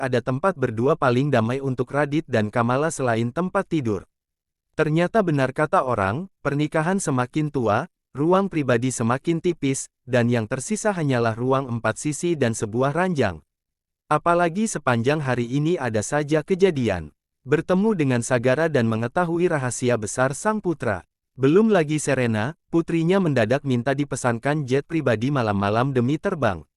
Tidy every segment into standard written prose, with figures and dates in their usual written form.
ada tempat berdua paling damai untuk Radit dan Kamala selain tempat tidur. Ternyata benar kata orang, pernikahan semakin tua, ruang pribadi semakin tipis, dan yang tersisa hanyalah ruang 4 sisi dan sebuah ranjang. Apalagi sepanjang hari ini ada saja kejadian. Bertemu dengan Sagara dan mengetahui rahasia besar sang putra. Belum lagi Serena, putrinya mendadak minta dipesankan jet pribadi malam-malam demi terbang.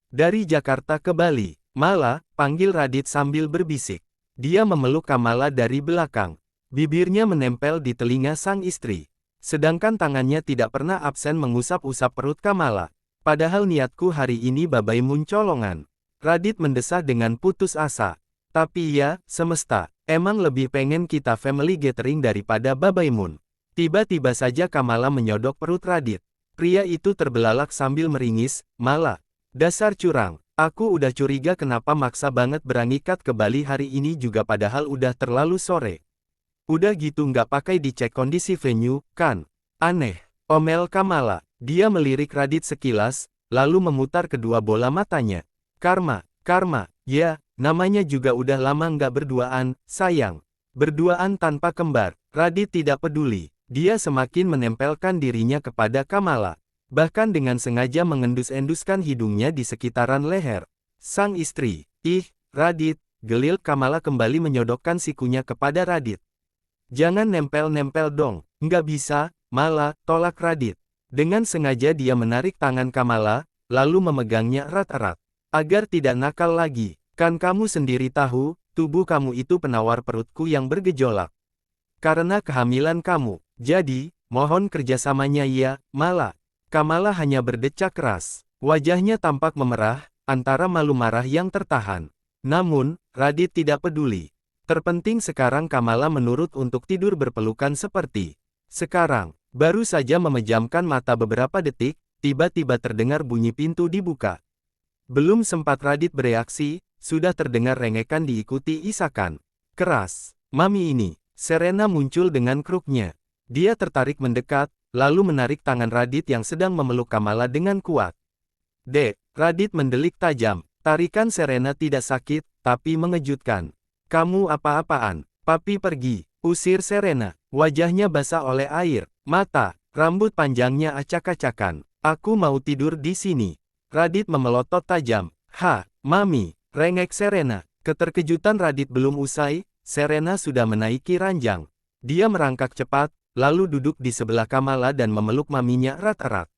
Dari Jakarta ke Bali, Mala, panggil Radit sambil berbisik. Dia memeluk Kamala dari belakang. Bibirnya menempel di telinga sang istri. Sedangkan tangannya tidak pernah absen mengusap-usap perut Kamala. Padahal niatku hari ini babai muncolongan. Radit mendesah dengan putus asa. Tapi ya, semesta, emang lebih pengen kita family gathering daripada babai mun. Tiba-tiba saja Kamala menyodok perut Radit. Pria itu terbelalak sambil meringis, Mala. Dasar curang, aku udah curiga kenapa maksa banget berangikat ke Bali hari ini juga padahal udah terlalu sore. Udah gitu nggak pakai dicek kondisi venue, kan? Aneh, omel Kamala. Dia melirik Radit sekilas, lalu memutar kedua bola matanya. Karma, ya, namanya juga udah lama nggak berduaan, sayang. Berduaan tanpa kembar, Radit tidak peduli. Dia semakin menempelkan dirinya kepada Kamala. Bahkan dengan sengaja mengendus-enduskan hidungnya di sekitaran leher sang istri. Ih, Radit, gelil Kamala kembali menyodokkan sikunya kepada Radit. Jangan nempel-nempel dong, nggak bisa, Mala, tolak Radit. Dengan sengaja dia menarik tangan Kamala, lalu memegangnya erat-erat. Agar tidak nakal lagi, kan kamu sendiri tahu, tubuh kamu itu penawar perutku yang bergejolak. Karena kehamilan kamu, jadi, mohon kerjasamanya ya, Mala. Kamala hanya berdecak keras. Wajahnya tampak memerah, antara malu marah yang tertahan. Namun, Radit tidak peduli. Terpenting sekarang Kamala menurut untuk tidur berpelukan seperti sekarang. Baru saja memejamkan mata beberapa detik, tiba-tiba terdengar bunyi pintu dibuka. Belum sempat Radit bereaksi, sudah terdengar rengekan diikuti isakan keras. Mami ini, Serena muncul dengan kruknya. Dia tertarik mendekat, lalu menarik tangan Radit yang sedang memeluk Kamala dengan kuat. Dek, Radit mendelik tajam. Tarikan Serena tidak sakit, tapi mengejutkan. Kamu apa-apaan? Papi pergi, usir Serena. Wajahnya basah oleh air, mata, rambut panjangnya acak-acakan. Aku mau tidur di sini. Radit memelotot tajam. Ha, Mami, rengek Serena. Keterkejutan Radit belum usai, Serena sudah menaiki ranjang. Dia merangkak cepat, lalu duduk di sebelah Kamala dan memeluk maminya erat-erat.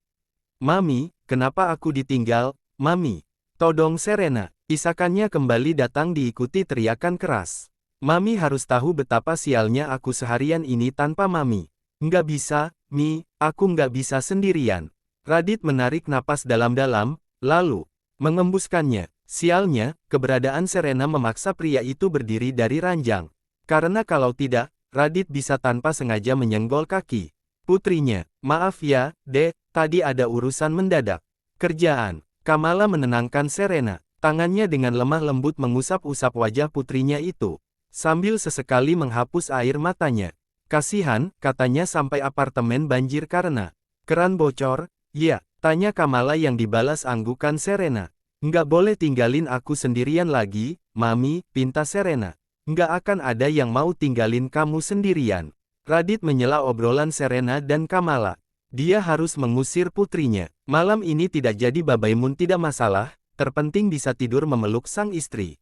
Mami, kenapa aku ditinggal, Mami? Todong Serena. Isakannya kembali datang diikuti teriakan keras. Mami harus tahu betapa sialnya aku seharian ini tanpa Mami. Nggak bisa, Mi, aku nggak bisa sendirian. Radit menarik napas dalam-dalam, lalu mengembuskannya. Sialnya, keberadaan Serena memaksa pria itu berdiri dari ranjang. Karena kalau tidak, Radit bisa tanpa sengaja menyenggol kaki putrinya. Maaf ya, Dek, tadi ada urusan mendadak. Kerjaan. Kamala menenangkan Serena. Tangannya dengan lemah lembut mengusap-usap wajah putrinya itu, sambil sesekali menghapus air matanya. Kasihan, katanya sampai apartemen banjir karena keran bocor. Ya, tanya Kamala yang dibalas anggukan Serena. Nggak boleh tinggalin aku sendirian lagi, Mami, pinta Serena. Nggak akan ada yang mau tinggalin kamu sendirian. Radit menyela obrolan Serena dan Kamala. Dia harus mengusir putrinya. Malam ini tidak jadi babaimun tidak masalah, terpenting bisa tidur memeluk sang istri.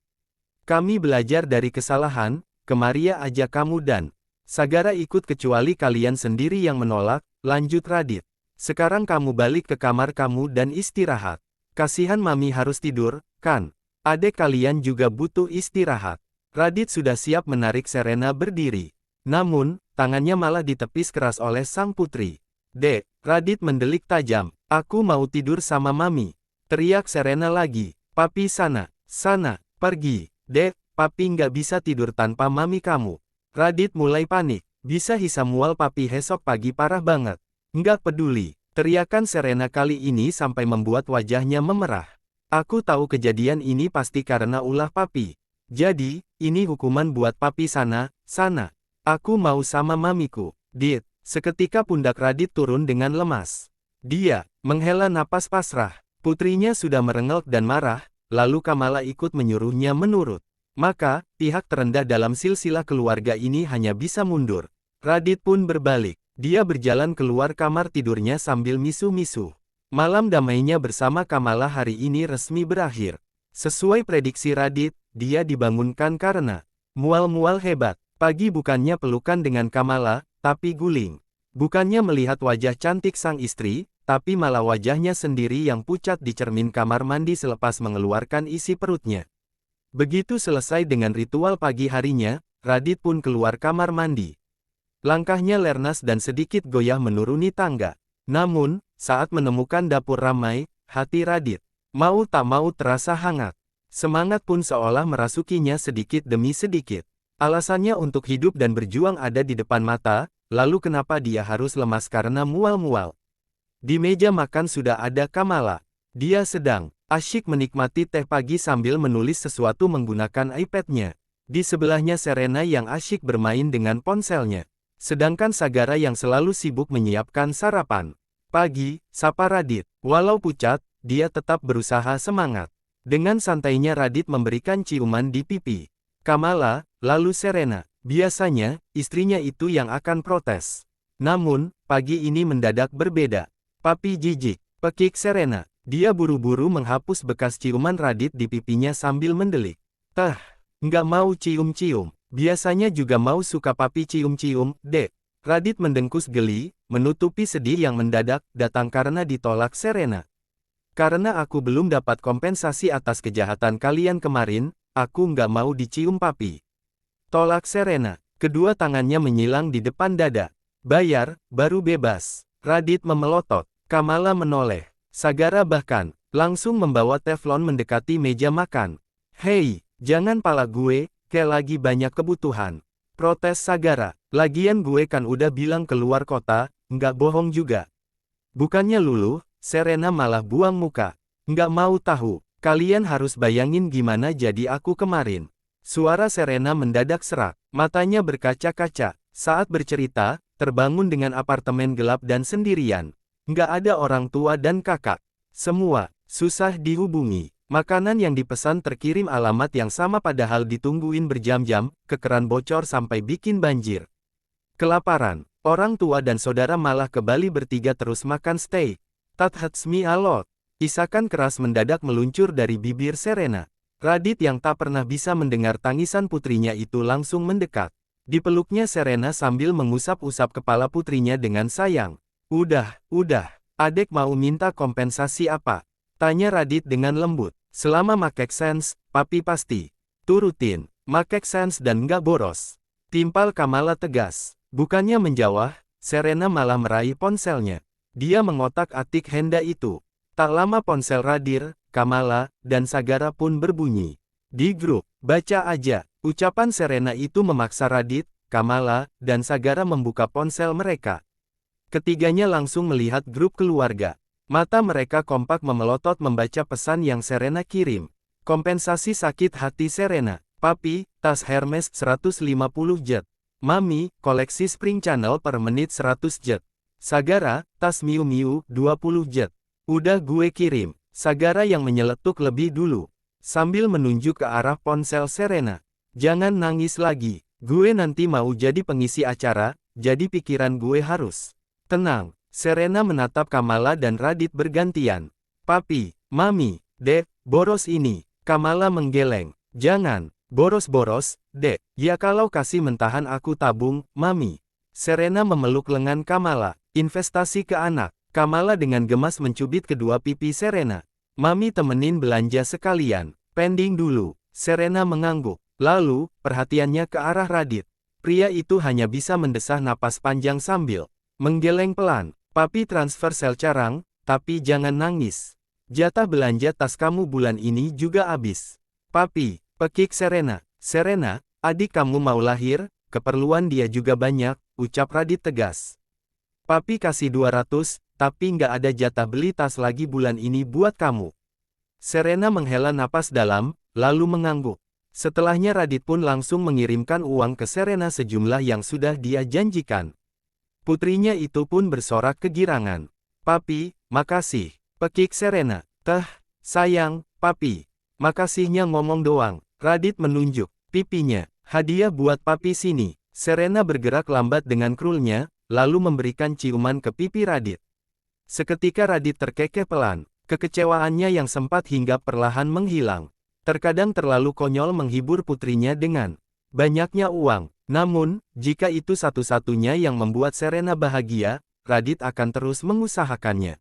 Kami belajar dari kesalahan, kemaria aja kamu dan Sagara ikut kecuali kalian sendiri yang menolak, lanjut Radit. Sekarang kamu balik ke kamar kamu dan istirahat. Kasihan Mami harus tidur, kan? Adek kalian juga butuh istirahat. Radit sudah siap menarik Serena berdiri. Namun, tangannya malah ditepis keras oleh sang putri. Dek, Radit mendelik tajam. Aku mau tidur sama Mami. Teriak Serena lagi. Papi sana, pergi. Dek, Papi nggak bisa tidur tanpa Mami kamu. Radit mulai panik. Bisa mual Papi besok pagi parah banget. Nggak peduli. Teriakan Serena kali ini sampai membuat wajahnya memerah. Aku tahu kejadian ini pasti karena ulah Papi. Jadi, ini hukuman buat Papi sana. Aku mau sama Mamiku. Dit, seketika pundak Radit turun dengan lemas. Dia menghela napas pasrah. Putrinya sudah merengek dan marah, lalu Kamala ikut menyuruhnya menurut. Maka, pihak terendah dalam silsilah keluarga ini hanya bisa mundur. Radit pun berbalik. Dia berjalan keluar kamar tidurnya sambil misu-misu. Malam damainya bersama Kamala hari ini resmi berakhir. Sesuai prediksi Radit, dia dibangunkan karena mual-mual hebat. Pagi bukannya pelukan dengan Kamala, tapi guling. Bukannya melihat wajah cantik sang istri, tapi malah wajahnya sendiri yang pucat di cermin kamar mandi selepas mengeluarkan isi perutnya. Begitu selesai dengan ritual pagi harinya, Radit pun keluar kamar mandi. Langkahnya lernas dan sedikit goyah menuruni tangga. Namun, saat menemukan dapur ramai, hati Radit mau tak mau terasa hangat. Semangat pun seolah merasukinya sedikit demi sedikit. Alasannya untuk hidup dan berjuang ada di depan mata, lalu kenapa dia harus lemas karena mual-mual? Di meja makan sudah ada Kamala. Dia sedang asyik menikmati teh pagi sambil menulis sesuatu menggunakan iPad-nya. Di sebelahnya Serena yang asyik bermain dengan ponselnya. Sedangkan Sagara yang selalu sibuk menyiapkan sarapan pagi, sapa Radit. Walau pucat, dia tetap berusaha semangat. Dengan santainya Radit memberikan ciuman di pipi Kamala, lalu Serena. Biasanya, istrinya itu yang akan protes. Namun, pagi ini mendadak berbeda. Papi jijik, pekik Serena. Dia buru-buru menghapus bekas ciuman Radit di pipinya sambil mendelik. Nggak mau cium-cium. Biasanya juga mau suka papi cium-cium, dek. Radit mendengkus geli, menutupi sedih yang mendadak datang karena ditolak Serena. Karena aku belum dapat kompensasi atas kejahatan kalian kemarin, aku nggak mau dicium papi. Tolak Serena. Kedua tangannya menyilang di depan dada. Bayar, baru bebas. Radit memelotot. Kamala menoleh. Sagara bahkan langsung membawa teflon mendekati meja makan. Hei, jangan pala gue, kayak lagi banyak kebutuhan. Protes Sagara. Lagian gue kan udah bilang keluar kota, nggak bohong juga. Bukannya luluh, Serena malah buang muka. Nggak mau tahu, kalian harus bayangin gimana jadi aku kemarin. Suara Serena mendadak serak, matanya berkaca-kaca. Saat bercerita, terbangun dengan apartemen gelap dan sendirian. Nggak ada orang tua dan kakak. Semua susah dihubungi. Makanan yang dipesan terkirim alamat yang sama padahal ditungguin berjam-jam, kekeran bocor sampai bikin banjir. Kelaparan, orang tua dan saudara malah ke Bali bertiga terus makan steak. That hurts me a lot. Isakan keras mendadak meluncur dari bibir Serena. Radit yang tak pernah bisa mendengar tangisan putrinya itu langsung mendekat. Dipeluknya Serena sambil mengusap-usap kepala putrinya dengan sayang. Udah, adek mau minta kompensasi apa? Tanya Radit dengan lembut. Selama make sense, papi pasti turutin. Make sense dan nggak boros. Timpal Kamala tegas. Bukannya menjawab, Serena malah meraih ponselnya. Dia mengotak-atik Henda itu. Tak lama ponsel Radit, Kamala, dan Sagara pun berbunyi. Di grup, baca aja. Ucapan Serena itu memaksa Radit, Kamala, dan Sagara membuka ponsel mereka. Ketiganya langsung melihat grup keluarga. Mata mereka kompak memelotot membaca pesan yang Serena kirim. Kompensasi sakit hati Serena. Papi, tas Hermes 150 jet. Mami, koleksi Spring Channel per menit 100 jet. Sagara, tas Miu Miu 20 jet. Udah gue kirim. Sagara yang menyeletuk lebih dulu. Sambil menunjuk ke arah ponsel Serena. Jangan nangis lagi. Gue nanti mau jadi pengisi acara, jadi pikiran gue harus tenang. Serena menatap Kamala dan Radit bergantian. Papi, Mami, Dek, boros ini. Kamala menggeleng. Jangan, boros-boros, Dek. Ya kalau kasih mentahan aku tabung, Mami. Serena memeluk lengan Kamala. Investasi ke anak. Kamala dengan gemas mencubit kedua pipi Serena. Mami temenin belanja sekalian. Pending dulu. Serena mengangguk. Lalu, perhatiannya ke arah Radit. Pria itu hanya bisa mendesah napas panjang sambil menggeleng pelan. Papi transfer sel carang, tapi jangan nangis. Jatah belanja tas kamu bulan ini juga habis. Papi, pekik Serena. Serena, adik kamu mau lahir, keperluan dia juga banyak, ucap Radit tegas. Papi kasih 200, tapi nggak ada jatah beli tas lagi bulan ini buat kamu. Serena menghela napas dalam, lalu mengangguk. Setelahnya Radit pun langsung mengirimkan uang ke Serena sejumlah yang sudah dia janjikan. Putrinya itu pun bersorak kegirangan. Papi, makasih. Pekik Serena. Sayang, papi. Makasihnya ngomong doang. Radit menunjuk. pipinya. Hadiah buat papi sini. Serena bergerak lambat dengan krulnya, lalu memberikan ciuman ke pipi Radit. Seketika Radit terkekeh pelan. Kekecewaannya yang sempat hinggap perlahan menghilang. Terkadang terlalu konyol menghibur putrinya dengan banyaknya uang. Namun, jika itu satu-satunya yang membuat Serena bahagia, Radit akan terus mengusahakannya.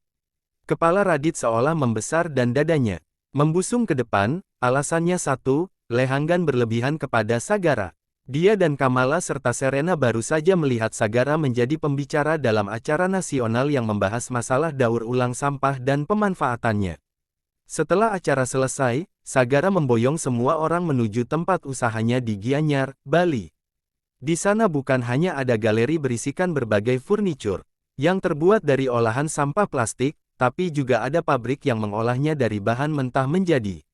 Kepala Radit seolah membesar dan dadanya membusung ke depan, alasannya satu, Lehanggan berlebihan kepada Sagara. Dia dan Kamala serta Serena baru saja melihat Sagara menjadi pembicara dalam acara nasional yang membahas masalah daur ulang sampah dan pemanfaatannya. Setelah acara selesai, Sagara memboyong semua orang menuju tempat usahanya di Gianyar, Bali. Di sana bukan hanya ada galeri berisikan berbagai furnitur yang terbuat dari olahan sampah plastik, tapi juga ada pabrik yang mengolahnya dari bahan mentah menjadi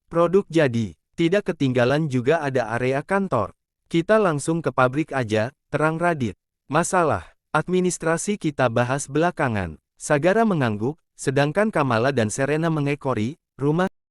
produk jadi. Tidak ketinggalan juga ada area kantor. Kita langsung ke pabrik aja, terang Radit. Masalah administrasi kita bahas belakangan. Sagara mengangguk, sedangkan Kamala dan Serena mengekori, rumah